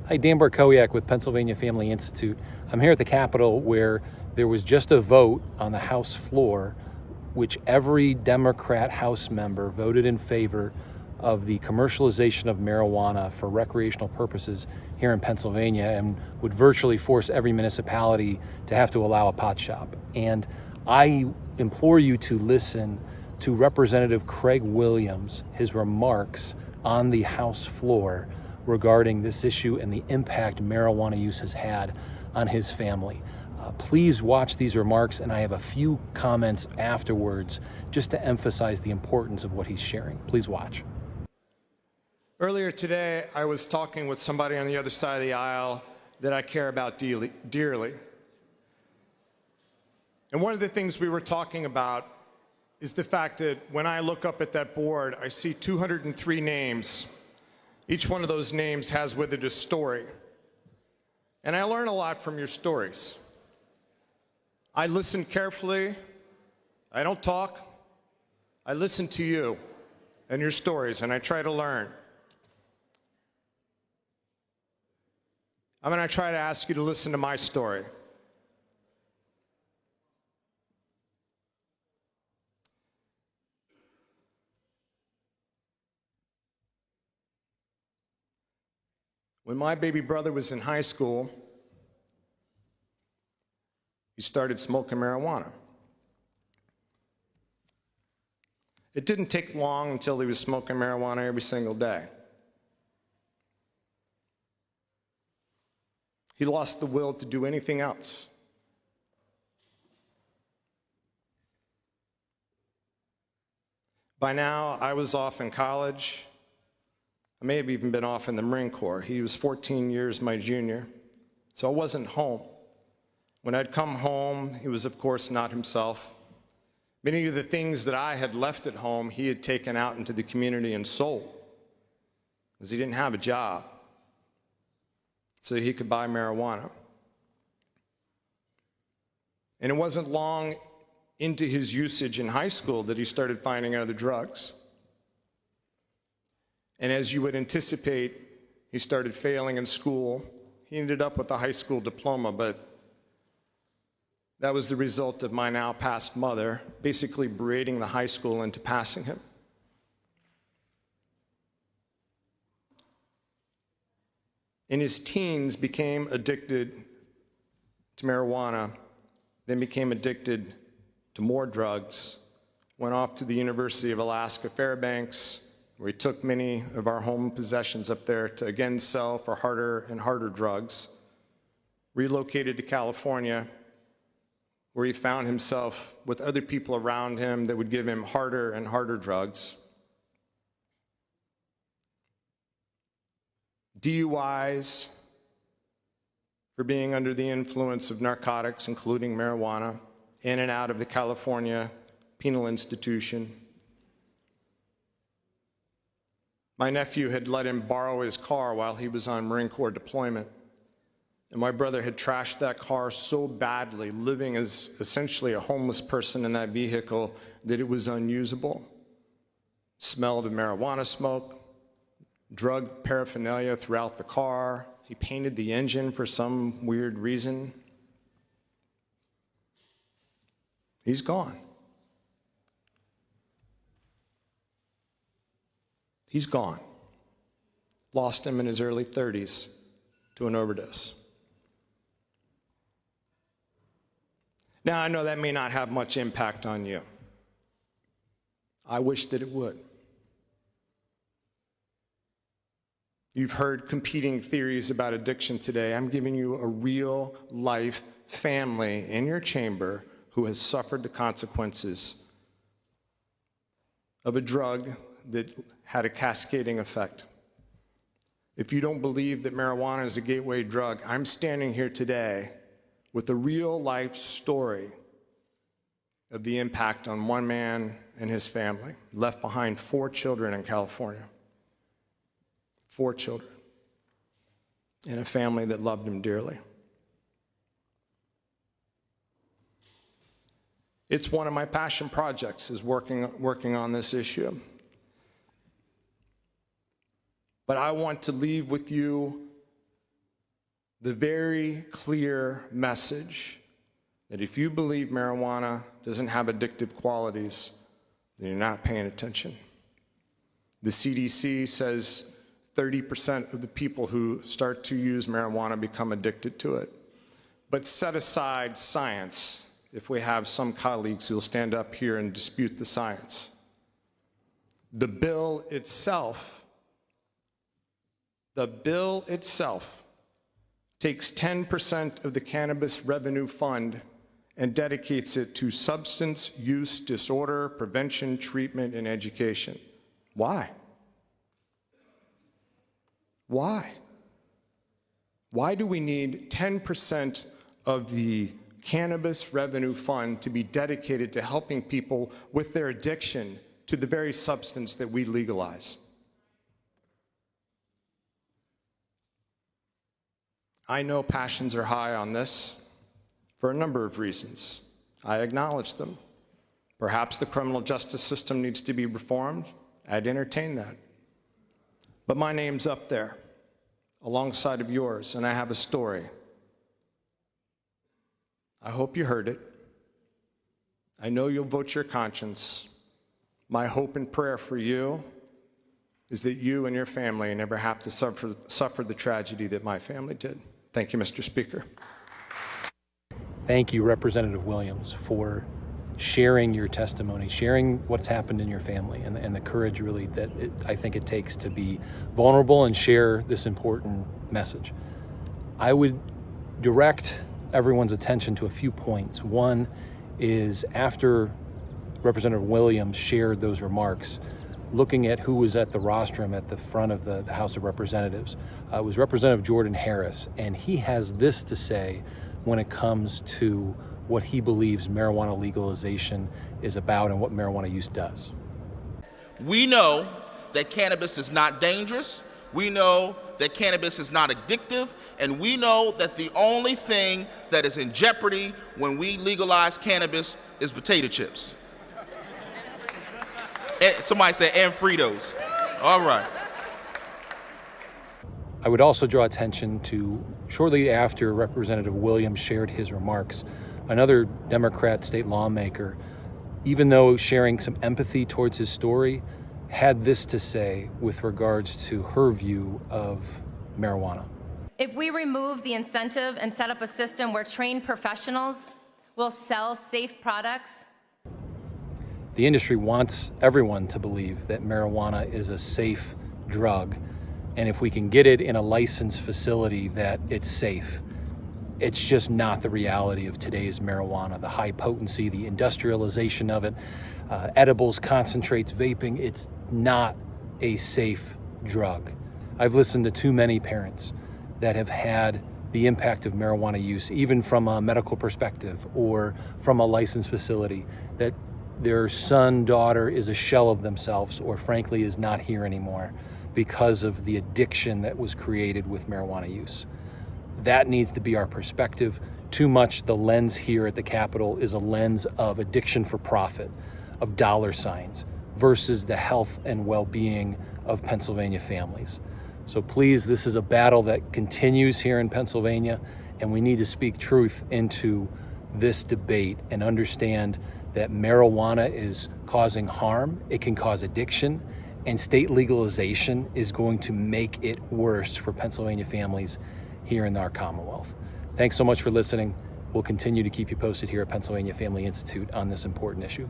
Hi, Dan Barkowiak with Pennsylvania Family Institute. I'm here at the Capitol where there was just a vote on the House floor, which every Democrat House member voted in favor of the commercialization of marijuana for recreational purposes here in Pennsylvania, and would virtually force every municipality to have to allow a pot shop. And I implore you to listen to Representative Craig Williams, his remarks on the House floor regarding this issue and the impact marijuana use has had on his family. Please watch these remarks, and I have a few comments afterwards just to emphasize the importance of what he's sharing. Please watch. Earlier today, I was talking with somebody on the other side of the aisle that I care about dearly. And one of the things we were talking about is the fact that when I look up at that board, I see 203 names. Each one of those names has with it a story. And I learn a lot from your stories. I listen carefully. I don't talk. I listen to you and your stories, and I try to learn. I'm going to try to ask you to listen to my story. When my baby brother was in high school, he started smoking marijuana. It didn't take long until he was smoking marijuana every single day. He lost the will to do anything else. By now, I was off in college. I may have even been off in the Marine Corps. He was 14 years my junior, so I wasn't home. When I'd come home, he was, of course, not himself. Many of the things that I had left at home, he had taken out into the community and sold, because he didn't have a job, so he could buy marijuana. And it wasn't long into his usage in high school that he started finding other drugs. And as you would anticipate, he started failing in school. He ended up with a high school diploma, but that was the result of my now passed mother basically berating the high school into passing him. In his teens, became addicted to marijuana, then became addicted to more drugs, went off to the University of Alaska Fairbanks, where he took many of our home possessions up there to again sell for harder and harder drugs, relocated to California, where he found himself with other people around him that would give him harder and harder drugs. DUIs for being under the influence of narcotics, including marijuana, in and out of the California penal institution. My nephew had let him borrow his car while he was on Marine Corps deployment. And my brother had trashed that car so badly, living as essentially a homeless person in that vehicle, that it was unusable. Smelled of marijuana smoke, drug paraphernalia throughout the car. He painted the engine for some weird reason. He's gone. He's gone. Lost him in his early 30s to an overdose. Now, I know that may not have much impact on you. I wish that it would. You've heard competing theories about addiction today. I'm giving you a real-life family in your chamber who has suffered the consequences of a drug that had a cascading effect. If you don't believe that marijuana is a gateway drug, I'm standing here today with a real-life story of the impact on one man and his family. Left behind 4 children in California. 4 children. And a family that loved him dearly. It's one of my passion projects, is working on this issue. But I want to leave with you the very clear message that if you believe marijuana doesn't have addictive qualities, then you're not paying attention. The CDC says 30% of the people who start to use marijuana become addicted to it. But set aside science, if we have some colleagues who will stand up here and dispute the science. The bill itself takes 10% of the cannabis revenue fund and dedicates it to substance use disorder prevention, treatment, and education. Why? Why? Why do we need 10% of the cannabis revenue fund to be dedicated to helping people with their addiction to the very substance that we legalize? I know passions are high on this for a number of reasons. I acknowledge them. Perhaps the criminal justice system needs to be reformed. I'd entertain that. But my name's up there alongside of yours, and I have a story. I hope you heard it. I know you'll vote your conscience. My hope and prayer for you is that you and your family never have to suffer the tragedy that my family did. Thank you, Mr. Speaker. Thank you, Representative Williams, for sharing your testimony, sharing what's happened in your family, and the courage really that I think it takes to be vulnerable and share this important message. I would direct everyone's attention to a few points. One is after Representative Williams shared those remarks, looking at who was at the rostrum at the front of the House of Representatives, was Representative Jordan Harris, and he has this to say when it comes to what he believes marijuana legalization is about and what marijuana use does. We know that cannabis is not dangerous. We know that cannabis is not addictive, and we know that the only thing that is in jeopardy when we legalize cannabis is potato chips. Somebody said, and Fritos. All right. I would also draw attention to, shortly after Representative Williams shared his remarks, another Democrat state lawmaker, even though sharing some empathy towards his story, had this to say with regards to her view of marijuana. If we remove the incentive and set up a system where trained professionals will sell safe products, the industry wants everyone to believe that marijuana is a safe drug, and if we can get it in a licensed facility that it's safe. It's just not the reality of today's marijuana. The high potency, the industrialization of it, edibles, concentrates, vaping, it's not a safe drug. I've listened to too many parents that have had the impact of marijuana use, even from a medical perspective or from a licensed facility, that their son, daughter is a shell of themselves, or frankly is not here anymore because of the addiction that was created with marijuana use. That needs to be our perspective. Too much the lens here at the Capitol is a lens of addiction for profit, of dollar signs, versus the health and well-being of Pennsylvania families. So please, this is a battle that continues here in Pennsylvania, and we need to speak truth into this debate and understand that marijuana is causing harm, it can cause addiction, and state legalization is going to make it worse for Pennsylvania families here in our Commonwealth. Thanks so much for listening. We'll continue to keep you posted here at Pennsylvania Family Institute on this important issue.